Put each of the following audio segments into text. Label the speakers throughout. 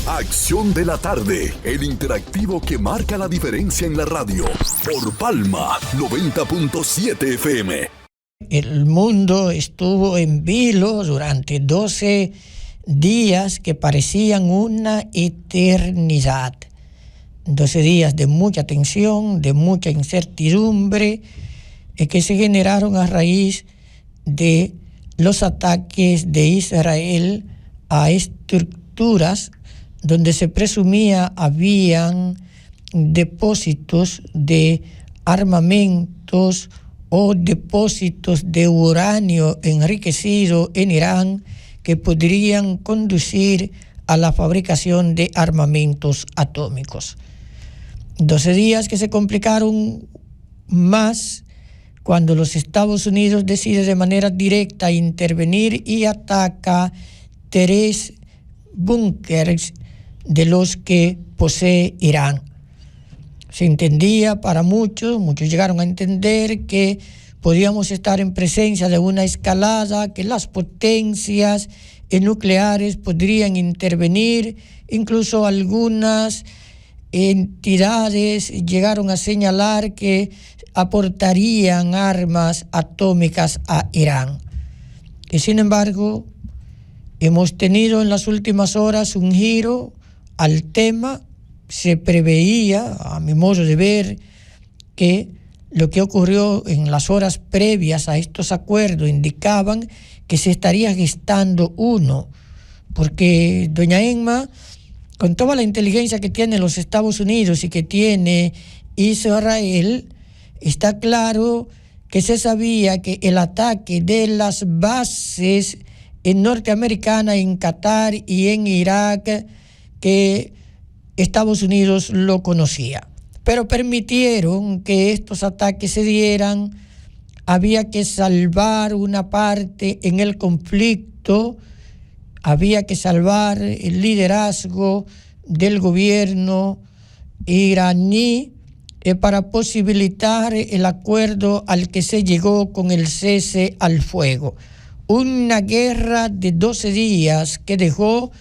Speaker 1: Acción de la tarde, el interactivo que marca la diferencia en la radio. Por Palma 90.7 FM.
Speaker 2: El mundo estuvo en vilo durante 12 días que parecían una eternidad. 12 días de mucha tensión, de mucha incertidumbre, que se generaron a raíz de los ataques de Israel a estructuras donde se presumía habían depósitos de armamentos o depósitos de uranio enriquecido en Irán que podrían conducir a la fabricación de armamentos atómicos. 12 días que se complicaron más cuando los Estados Unidos decide de manera directa intervenir y ataca 3 búnkers de los que posee Irán. Se entendía para muchos llegaron a entender que podíamos estar en presencia de una escalada, que las potencias nucleares podrían intervenir, incluso algunas entidades llegaron a señalar que aportarían armas atómicas a Irán. Y sin embargo, hemos tenido en las últimas horas un giro al tema. Se preveía, a mi modo de ver, que lo que ocurrió en las horas previas a estos acuerdos indicaban que se estaría gestando uno, porque doña Emma, con toda la inteligencia que tiene los Estados Unidos y que tiene Israel, está claro que se sabía que el ataque de las bases norteamericanas en Qatar y en Irak, que Estados Unidos lo conocía, pero permitieron que estos ataques se dieran. Había que salvar una parte en el conflicto, había que salvar el liderazgo del gobierno iraní para posibilitar el acuerdo al que se llegó con el cese al fuego. Una guerra de 12 días que dejó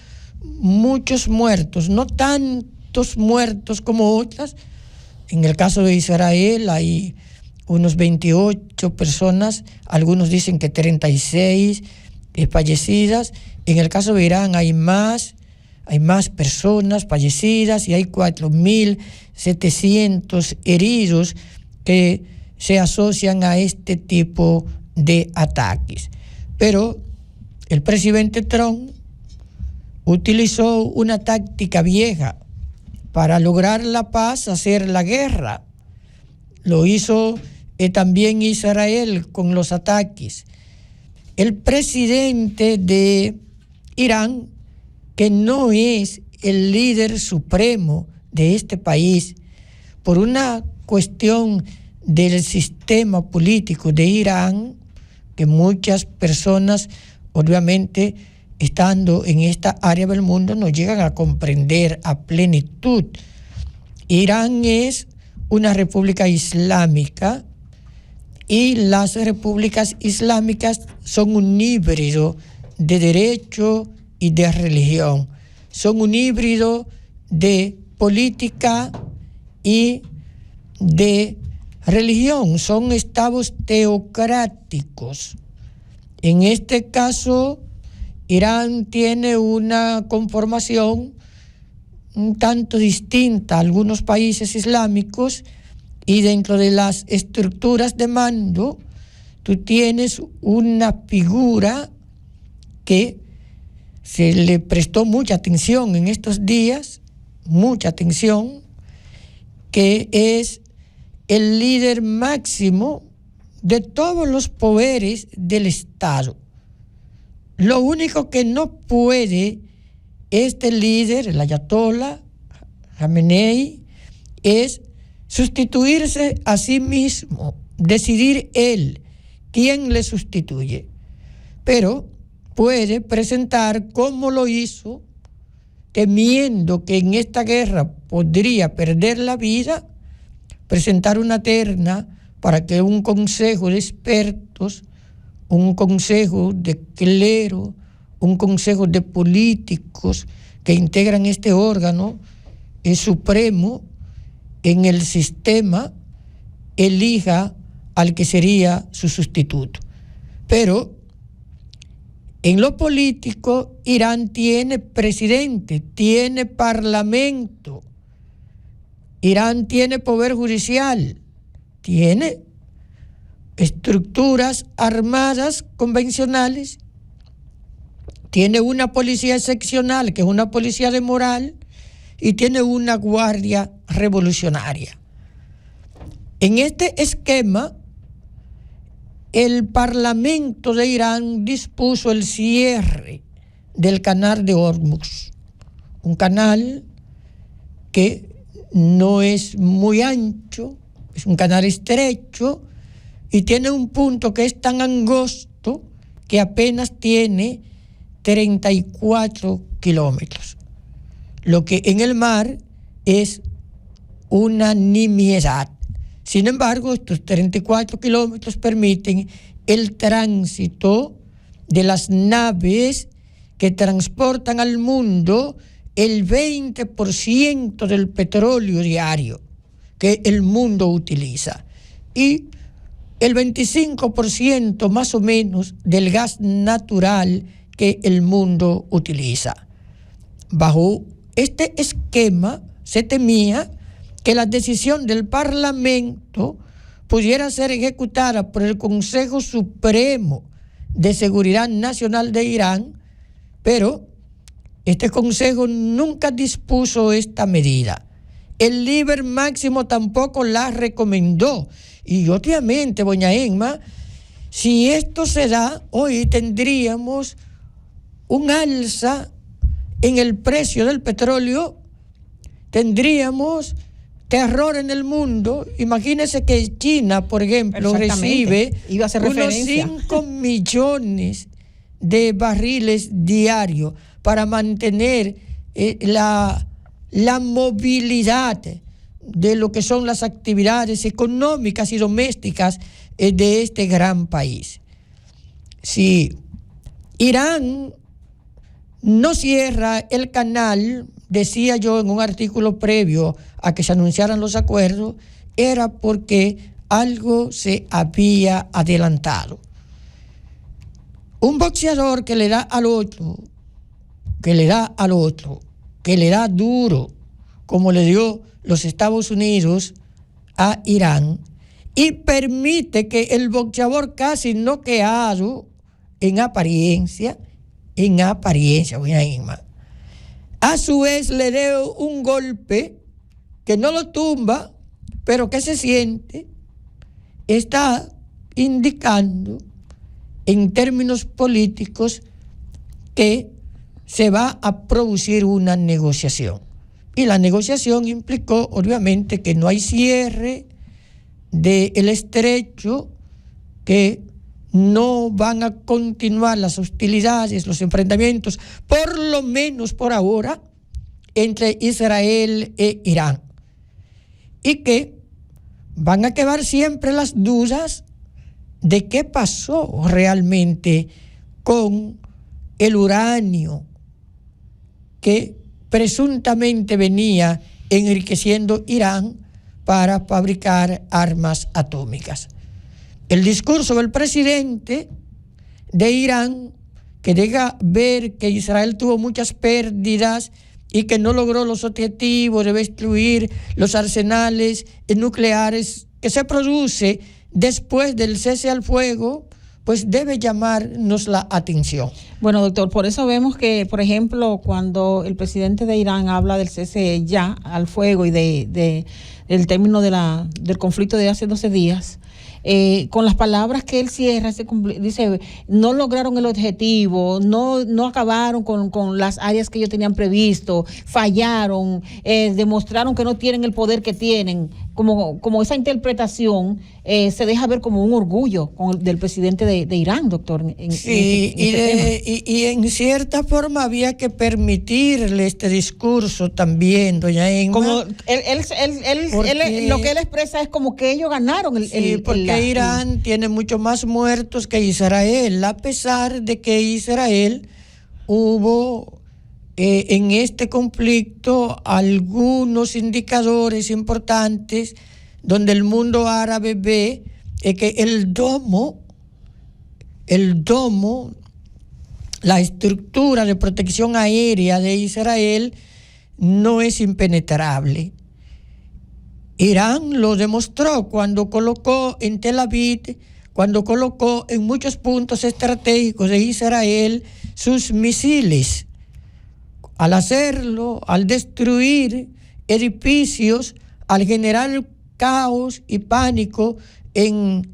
Speaker 2: muchos muertos, no tantos muertos como otras. En el caso de Israel hay unos 28 personas, algunos dicen que 36 fallecidas. En el caso de Irán hay más personas fallecidas y hay 4.700 heridos que se asocian a este tipo de ataques. Pero el presidente Trump utilizó una táctica vieja para lograr la paz, hacer la guerra. Lo hizo también Israel con los ataques. El presidente de Irán, que no es el líder supremo de este país, por una cuestión del sistema político de Irán, que muchas personas, obviamente, estando en esta área del mundo, no llegan a comprender a plenitud. Irán es una república islámica y las repúblicas islámicas son un híbrido de derecho y de religión. Son un híbrido de política y de religión. Son estados teocráticos. En este caso, Irán tiene una conformación un tanto distinta a algunos países islámicos, y dentro de las estructuras de mando tú tienes una figura que se le prestó mucha atención en estos días, mucha atención, que es el líder máximo de todos los poderes del Estado. Lo único que no puede este líder, el ayatolá Jamenei, es sustituirse a sí mismo, decidir él quién le sustituye. Pero puede presentar, como lo hizo, temiendo que en esta guerra podría perder la vida, presentar una terna para que un consejo de expertos, un consejo de clero, un consejo de políticos que integran este órgano supremo en el sistema elija al que sería su sustituto. Pero en lo político, Irán tiene presidente, tiene parlamento, Irán tiene poder judicial, tiene estructuras armadas convencionales, tiene una policía excepcional, que es una policía de moral, y tiene una guardia revolucionaria. En este esquema, el Parlamento de Irán dispuso el cierre del canal de Hormuz, un canal que no es muy ancho, es un canal estrecho y tiene un punto que es tan angosto que apenas tiene 34 kilómetros, lo que en el mar es una nimiedad. Sin embargo, estos 34 kilómetros permiten el tránsito de las naves que transportan al mundo el 20% del petróleo diario que el mundo utiliza y el 25% más o menos del gas natural que el mundo utiliza. Bajo este esquema se temía que la decisión del Parlamento pudiera ser ejecutada por el Consejo Supremo de Seguridad Nacional de Irán, pero este Consejo nunca dispuso esta medida. El líder máximo tampoco la recomendó. Y obviamente, doña Emma, si esto se da, hoy tendríamos un alza en el precio del petróleo, tendríamos terror en el mundo. Imagínese que China, por ejemplo, recibe unos 5 millones de barriles diarios para mantener la movilidad de lo que son las actividades económicas y domésticas de este gran país. Si Irán no cierra el canal, decía yo en un artículo previo a que se anunciaran los acuerdos, era porque algo se había adelantado. Un boxeador que le da al otro, que le da duro, como le dio los Estados Unidos a Irán, y permite que el boxeador casi noqueado en apariencia, doña Inma, a su vez le dé un golpe que no lo tumba, pero que se siente, está indicando en términos políticos que se va a producir una negociación. Y la negociación implicó, obviamente, que no hay cierre del estrecho, que no van a continuar las hostilidades, los enfrentamientos, por lo menos por ahora, entre Israel e Irán. Y que van a quedar siempre las dudas de qué pasó realmente con el uranio que presuntamente venía enriqueciendo Irán para fabricar armas atómicas. El discurso del presidente de Irán, que deja ver que Israel tuvo muchas pérdidas y que no logró los objetivos de destruir los arsenales nucleares que se produce después del cese al fuego, pues debe llamarnos la atención.
Speaker 3: Bueno, doctor, por eso vemos que, por ejemplo, cuando el presidente de Irán habla del cese ya al fuego y del término del conflicto de hace 12 días, con las palabras que él cierra, dice, no lograron el objetivo, no acabaron con las áreas que ellos tenían previsto, fallaron, demostraron que no tienen el poder que tienen. Como esa interpretación se deja ver como un orgullo del presidente de Irán, doctor.
Speaker 2: Y en cierta forma había que permitirle este discurso también, doña Emma.
Speaker 3: Como lo que él expresa es como que ellos ganaron
Speaker 2: porque Irán tiene mucho más muertos que Israel, a pesar de que Israel hubo en este conflicto algunos indicadores importantes donde el mundo árabe ve que el domo, la estructura de protección aérea de Israel no es impenetrable. Irán lo demostró cuando colocó en Tel Aviv, cuando colocó en muchos puntos estratégicos de Israel sus misiles. Al hacerlo, al destruir edificios, al generar caos y pánico en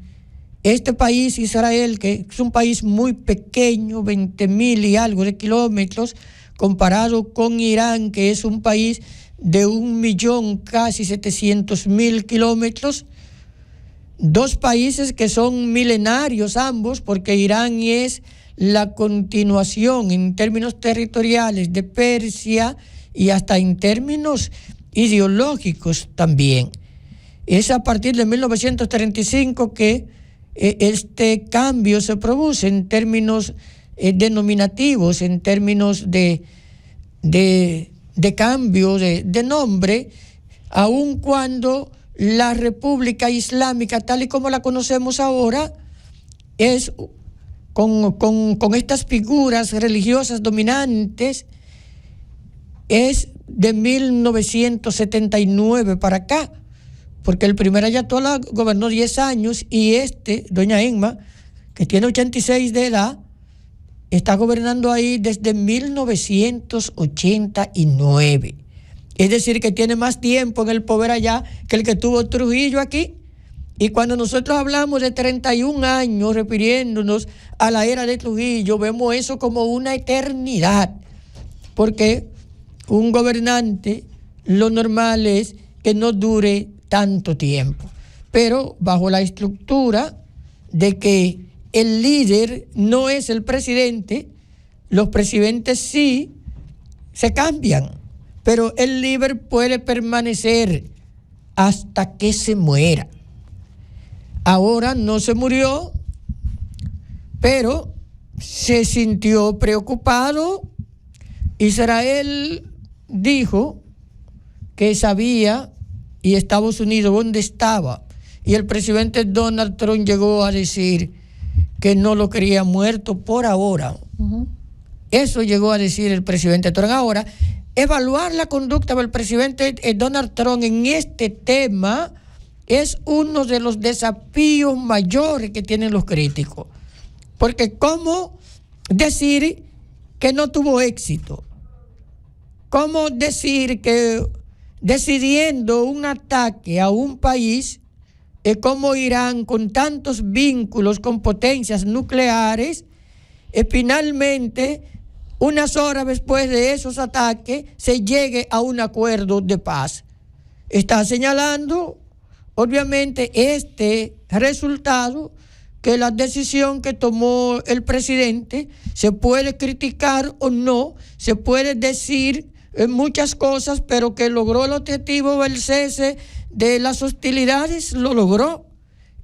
Speaker 2: este país, Israel, que es un país muy pequeño, 20,000 y algo de kilómetros, comparado con Irán, que es un país de 1,000,000, casi 700,000 kilómetros. Dos países que son milenarios ambos, porque Irán es la continuación en términos territoriales de Persia y hasta en términos ideológicos también. Es a partir de 1935 que este cambio se produce en términos denominativos, en términos de cambio de nombre, aun cuando la República Islámica, tal y como la conocemos ahora, es con estas figuras religiosas dominantes, es de 1979 para acá, porque el primer ayatolá gobernó 10 años y doña Emma, que tiene 86 de edad, está gobernando ahí desde 1989. Es decir, que tiene más tiempo en el poder allá que el que tuvo Trujillo aquí. Y cuando nosotros hablamos de 31 años refiriéndonos a la era de Trujillo, vemos eso como una eternidad, porque un gobernante lo normal es que no dure tanto tiempo, pero bajo la estructura de que el líder no es el presidente, los presidentes sí se cambian, pero el líder puede permanecer hasta que se muera. Ahora no se murió, pero se sintió preocupado. Israel dijo que sabía, y Estados Unidos dónde estaba, y el presidente Donald Trump llegó a decir que no lo quería muerto por ahora. Eso llegó a decir el presidente Trump. Ahora, evaluar la conducta del presidente Donald Trump en este tema es uno de los desafíos mayores que tienen los críticos. Porque ¿cómo decir que no tuvo éxito? ¿Cómo decir que decidiendo un ataque a un país como Irán, con tantos vínculos con potencias nucleares, finalmente, unas horas después de esos ataques, se llegue a un acuerdo de paz? Está señalando, obviamente, este resultado, que la decisión que tomó el presidente se puede criticar o no, se puede decir muchas cosas, pero que logró el objetivo del cese de las hostilidades, lo logró,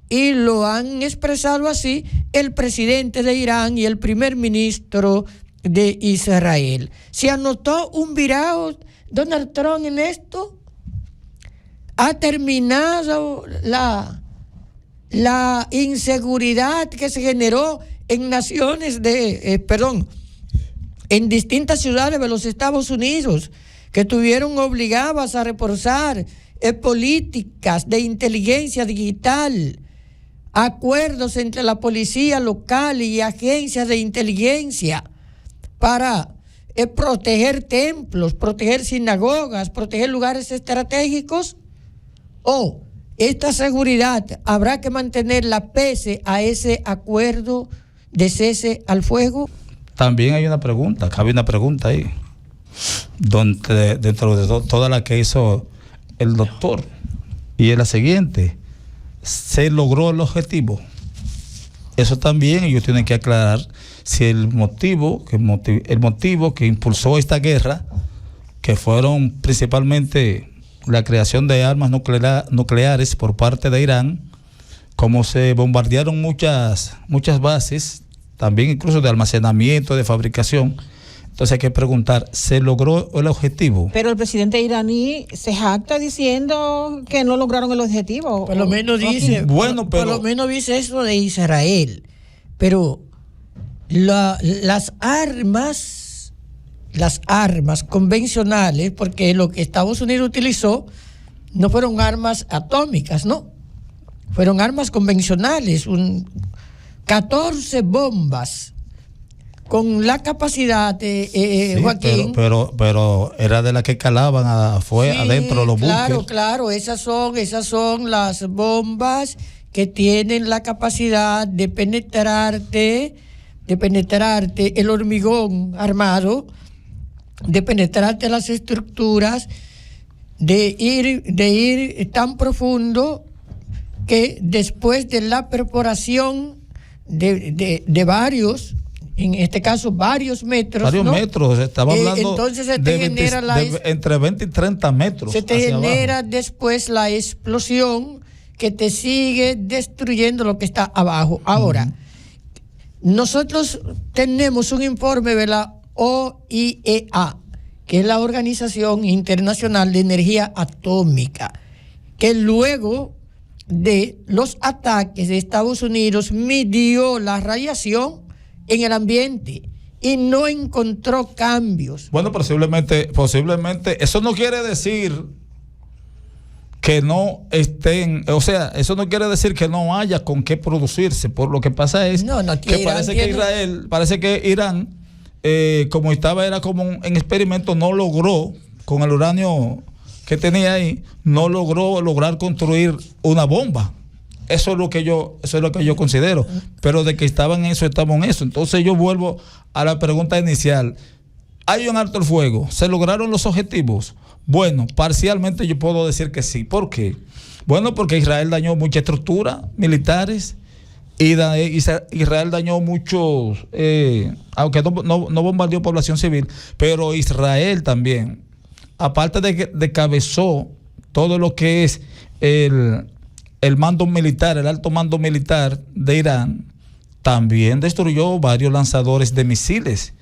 Speaker 2: y lo han expresado así el presidente de Irán y el primer ministro de Israel. ¿Se anotó un virado Donald Trump en esto? ¿Ha terminado la inseguridad que se generó en en distintas ciudades de los Estados Unidos, que estuvieron obligadas a reforzar políticas de inteligencia digital, acuerdos entre la policía local y agencias de inteligencia para proteger templos, proteger sinagogas, proteger lugares estratégicos? ¿O esta seguridad habrá que mantenerla pese a ese acuerdo de cese al fuego?
Speaker 4: También hay una pregunta, cabe una pregunta ahí, donde dentro de toda la que hizo el doctor, y es la siguiente: ¿se logró el objetivo? Eso también ellos tienen que aclarar si el motivo que impulsó esta guerra, que fueron principalmente la creación de armas nucleares por parte de Irán, como se bombardearon muchas bases, también incluso de almacenamiento, de fabricación, Entonces hay que preguntar, ¿se logró el objetivo?
Speaker 3: Pero el presidente iraní se jacta diciendo que no lograron el objetivo.
Speaker 2: Por lo menos dice,
Speaker 4: bueno, pero,
Speaker 2: por lo menos dice eso de Israel. Pero las armas convencionales, porque lo que Estados Unidos utilizó no fueron armas atómicas, ¿no? Fueron armas convencionales, 14 bombas con la capacidad de
Speaker 4: sí,
Speaker 2: Joaquín.
Speaker 4: Pero era de la que calaban adentro de los buques.
Speaker 2: Claro, esas son las bombas que tienen la capacidad de penetrarte el hormigón armado, de penetrarte las estructuras, de ir tan profundo que después de la perforación de varios, en este caso varios metros.
Speaker 4: Varios metros, estaba hablando
Speaker 2: entonces se te genera
Speaker 4: entre 20 y 30 metros.
Speaker 2: Se te genera después la explosión que te sigue destruyendo lo que está abajo. Ahora, nosotros tenemos un informe de la OIEA, que es la Organización Internacional de Energía Atómica, que luego de los ataques de Estados Unidos midió la radiación en el ambiente y no encontró cambios.
Speaker 4: Bueno, posiblemente, eso no quiere decir que no estén, o sea, eso no quiere decir que no haya con qué producirse. Por lo que pasa es que parece que Irán, como era como un experimento, no logró, con el uranio que tenía ahí, no lograr construir una bomba. Eso es lo que yo considero. Pero de que estaban en eso, estamos en eso. Entonces yo vuelvo a la pregunta inicial. ¿Hay un alto el fuego? ¿Se lograron los objetivos? Bueno, parcialmente yo puedo decir que sí. ¿Por qué? Bueno, porque Israel dañó muchas estructuras militares y Israel dañó muchos, aunque no bombardeó población civil, pero Israel también, aparte de que decabezó todo lo que es el mando militar, el alto mando militar de Irán, también destruyó varios lanzadores de misiles,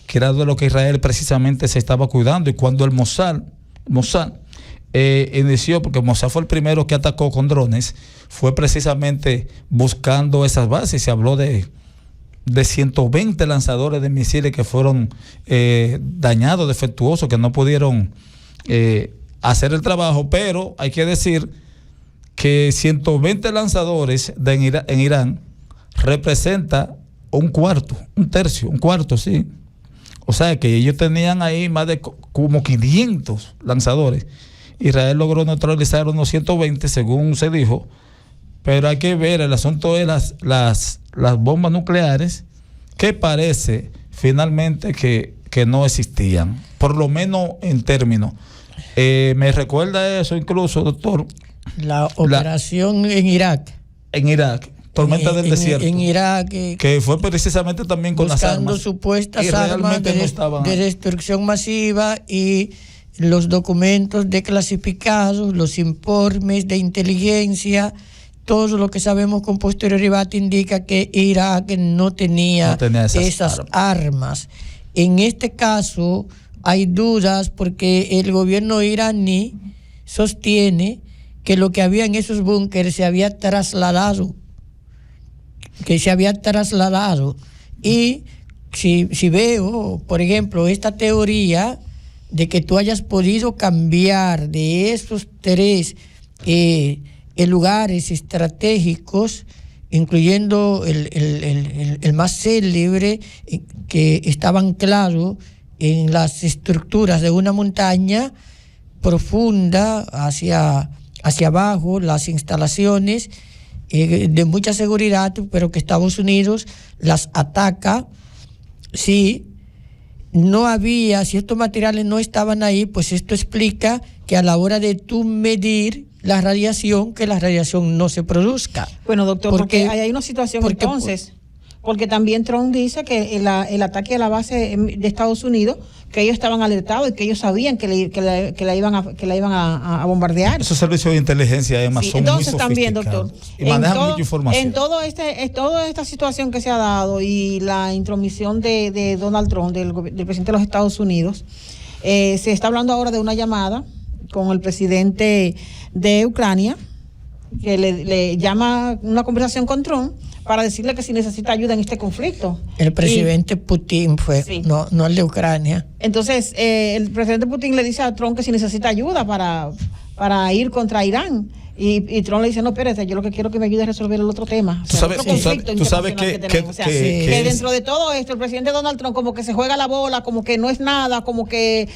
Speaker 4: que era de lo que Israel precisamente se estaba cuidando. Y cuando el Mossad inició, porque Mossad fue el primero que atacó con drones, fue precisamente buscando esas bases. Se habló de 120 lanzadores de misiles que fueron dañados, defectuosos, que no pudieron hacer el trabajo. Pero hay que decir que 120 lanzadores en Irán representa un cuarto, sí. O sea que ellos tenían ahí más de como 500 lanzadores. Israel logró neutralizar unos 120, según se dijo, pero hay que ver el asunto de las bombas nucleares, que parece finalmente que no existían, por lo menos en términos. Me recuerda eso incluso, doctor.
Speaker 2: La operación en Irak.
Speaker 4: Tormenta del desierto.
Speaker 2: En Irak.
Speaker 4: Que fue precisamente también con las armas.
Speaker 2: Buscando supuestas armas de destrucción masiva, y los documentos declasificados, los informes de inteligencia, todo lo que sabemos con posterioridad indica que Irak no tenía esas armas. En este caso hay dudas porque el gobierno iraní sostiene que lo que había en esos búnkeres se había trasladado. Y si veo, por ejemplo, esta teoría de que tú hayas podido cambiar de esos 3 lugares estratégicos, incluyendo el más célebre, que estaba anclado en las estructuras de una montaña profunda hacia abajo, las instalaciones de mucha seguridad, pero que Estados Unidos las ataca. Si estos materiales no estaban ahí, pues esto explica que a la hora de tú medir la radiación, que la radiación no se produzca.
Speaker 3: Bueno, doctor, porque hay una situación entonces. porque también Trump dice que el ataque a la base de Estados Unidos, que ellos estaban alertados y que ellos sabían que la iban a bombardear.
Speaker 4: Esos servicios de inteligencia, además, son
Speaker 3: entonces
Speaker 4: muy
Speaker 3: también, doctor,
Speaker 4: y manejan mucha información.
Speaker 3: En toda esta situación que se ha dado y la intromisión de Donald Trump, del presidente de los Estados Unidos, se está hablando ahora de una llamada con el presidente de Ucrania, que le llama una conversación con Trump para decirle que si necesita ayuda en este conflicto.
Speaker 2: El presidente Putin fue, sí. no el de Ucrania.
Speaker 3: Entonces, el presidente Putin le dice a Trump que si necesita ayuda para ir contra Irán. Y Trump le dice, no, espérate, yo lo que quiero es que me ayude a resolver el otro tema.
Speaker 4: Tú sabes que
Speaker 3: dentro de todo esto, el presidente Donald Trump como que se juega la bola, como que no es nada, como que...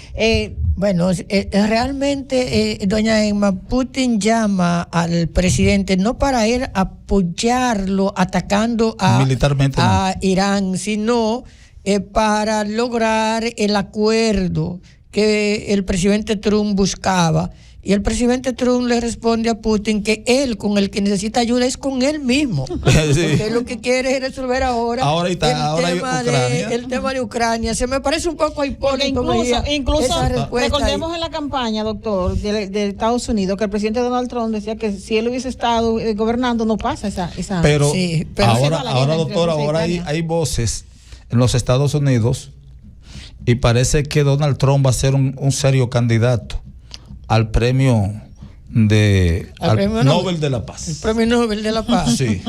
Speaker 2: Bueno, realmente, doña Emma, Putin llama al presidente no para él apoyarlo atacando
Speaker 4: militarmente
Speaker 2: a Irán, sino para lograr el acuerdo que el presidente Trump buscaba. Y el presidente Trump le responde a Putin que él, con el que necesita ayuda, es con él mismo. Sí. Porque lo que quiere es resolver ahora el tema de Ucrania. Se me parece un poco hipócrita.
Speaker 3: Incluso recordemos en la campaña, doctor, de Estados Unidos, que el presidente Donald Trump decía que si él hubiese estado gobernando, no pasa esa
Speaker 4: pero ahora doctor, ahora hay voces en los Estados Unidos y parece que Donald Trump va a ser un serio candidato al premio Nobel de la Paz.
Speaker 2: El premio Nobel de la Paz.
Speaker 4: Sí.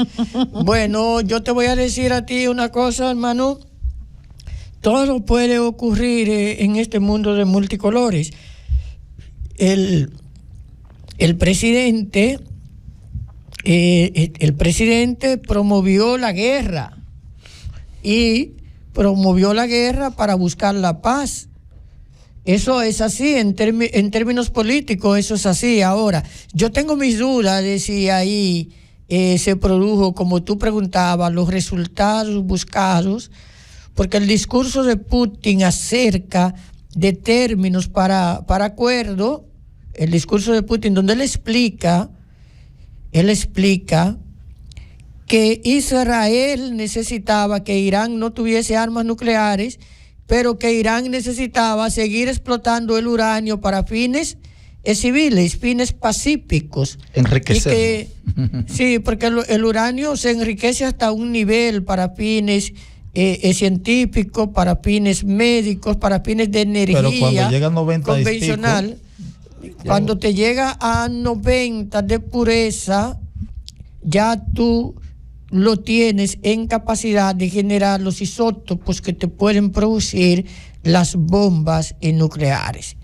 Speaker 2: Bueno, yo te voy a decir a ti una cosa, hermano. Todo puede ocurrir en este mundo de multicolores. El presidente promovió la guerra y promovió la guerra para buscar la paz. Eso es así, en términos políticos, eso es así. Ahora, yo tengo mis dudas de si ahí se produjo, como tú preguntabas, los resultados buscados, porque el discurso de Putin acerca de términos para acuerdo, el discurso de Putin, donde él explica que Israel necesitaba que Irán no tuviese armas nucleares, pero que Irán necesitaba seguir explotando el uranio para fines civiles, fines pacíficos.
Speaker 4: Enriquecerlo.
Speaker 2: Sí, porque el uranio se enriquece hasta un nivel para fines científicos, para fines médicos, para fines de energía.
Speaker 4: Pero cuando llega a 90
Speaker 2: convencional, cuando te llega a 90 de pureza, ya tú lo tienes en capacidad de generar los isótopos que te pueden producir las bombas nucleares.